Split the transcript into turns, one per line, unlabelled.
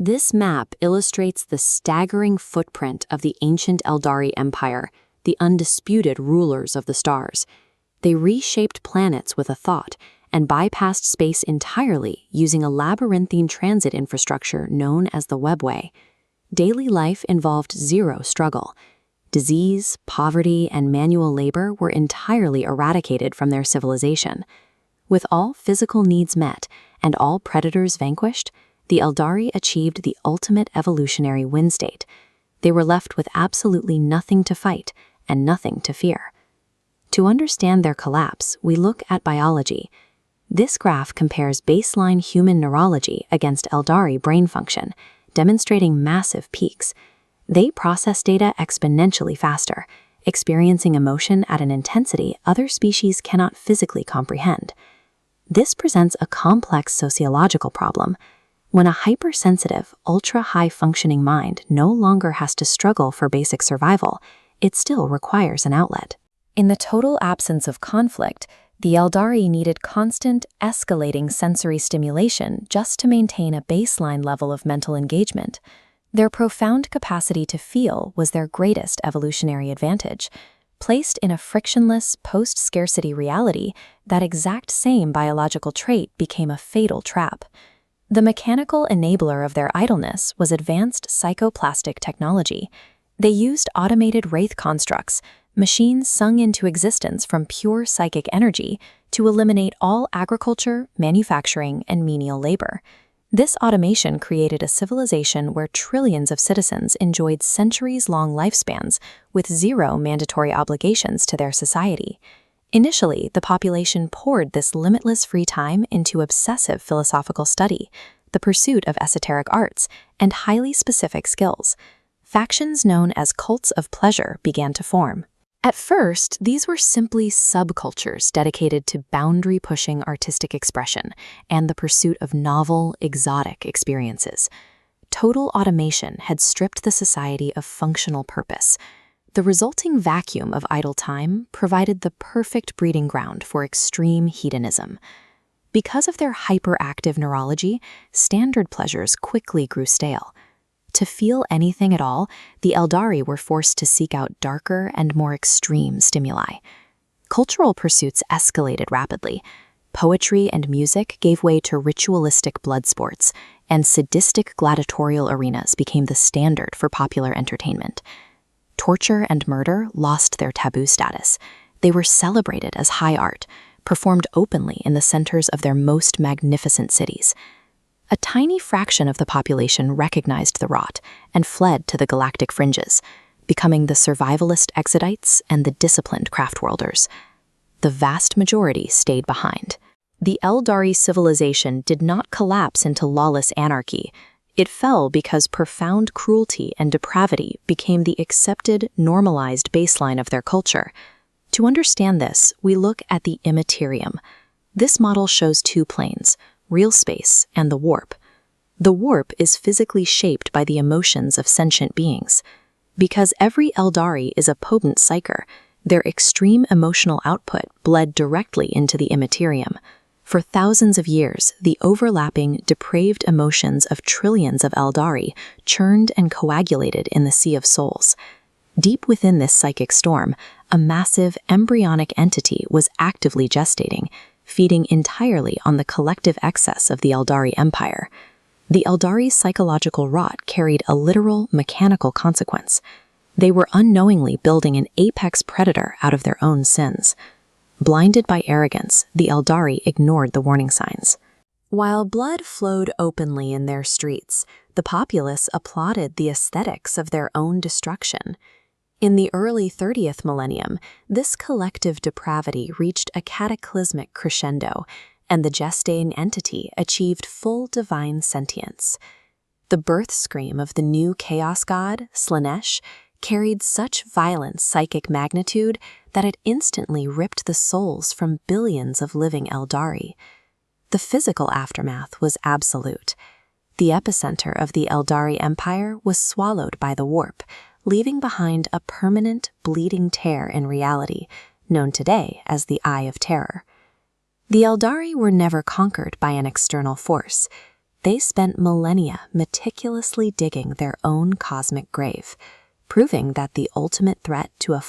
This map illustrates the staggering footprint of the ancient Aeldari Empire, the undisputed rulers of the stars. They reshaped planets with a thought and bypassed space entirely using a labyrinthine transit infrastructure known as the Webway. Daily life involved zero struggle. Disease, poverty, and manual labor were entirely eradicated from their civilization. With all physical needs met and all predators vanquished, the Aeldari achieved the ultimate evolutionary win state. They were left with absolutely nothing to fight and nothing to fear. To understand their collapse, we look at biology. This graph compares baseline human neurology against Aeldari brain function, demonstrating massive peaks. They process data exponentially faster, experiencing emotion at an intensity other species cannot physically comprehend. This presents a complex sociological problem. When a hypersensitive, ultra-high-functioning mind no longer has to struggle for basic survival, it still requires an outlet. In the total absence of conflict, the Aeldari needed constant, escalating sensory stimulation just to maintain a baseline level of mental engagement. Their profound capacity to feel was their greatest evolutionary advantage. Placed in a frictionless, post-scarcity reality, that exact same biological trait became a fatal trap. The mechanical enabler of their idleness was advanced psychoplastic technology. They used automated Wraith-constructs, machines sung into existence from pure psychic energy, to eliminate all agriculture, manufacturing, and menial labor. This automation created a civilization where trillions of citizens enjoyed centuries-long lifespans with zero mandatory obligations to their society. Initially, the population poured this limitless free time into obsessive philosophical study, the pursuit of esoteric arts, and highly specific skills. Factions known as cults of pleasure began to form. At first, these were simply subcultures dedicated to boundary-pushing artistic expression and the pursuit of novel, exotic experiences. Total automation had stripped the society of functional purpose. The resulting vacuum of idle time provided the perfect breeding ground for extreme hedonism. Because of their hyperactive neurology, standard pleasures quickly grew stale. To feel anything at all, the Aeldari were forced to seek out darker and more extreme stimuli. Cultural pursuits escalated rapidly. Poetry and music gave way to ritualistic blood sports, and sadistic gladiatorial arenas became the standard for popular entertainment. Torture and murder lost their taboo status. They were celebrated as high art, performed openly in the centers of their most magnificent cities. A tiny fraction of the population recognized the rot and fled to the galactic fringes, becoming the survivalist exodites and the disciplined craftworlders. The vast majority stayed behind. The Aeldari civilization did not collapse into lawless anarchy. It fell because profound cruelty and depravity became the accepted, normalized baseline of their culture. To understand this, we look at the immaterium. This model shows two planes, real space and the warp. The warp is physically shaped by the emotions of sentient beings. Because every Aeldari is a potent psyker, their extreme emotional output bled directly into the immaterium. For thousands of years, the overlapping, depraved emotions of trillions of Aeldari churned and coagulated in the sea of souls. Deep within this psychic storm, a massive, embryonic entity was actively gestating, feeding entirely on the collective excess of the Aeldari Empire. The Aeldari's psychological rot carried a literal, mechanical consequence. They were unknowingly building an apex predator out of their own sins. Blinded by arrogance, the Aeldari ignored the warning signs. While blood flowed openly in their streets, the populace applauded the aesthetics of their own destruction. In the early 30th millennium, this collective depravity reached a cataclysmic crescendo, and the gestating entity achieved full divine sentience. The birth scream of the new chaos god, Slanesh, carried such violent psychic magnitude that it instantly ripped the souls from billions of living Aeldari. The physical aftermath was absolute. The epicenter of the Aeldari Empire was swallowed by the warp, leaving behind a permanent, bleeding tear in reality, known today as the Eye of Terror. The Aeldari were never conquered by an external force. They spent millennia meticulously digging their own cosmic grave, proving that the ultimate threat to a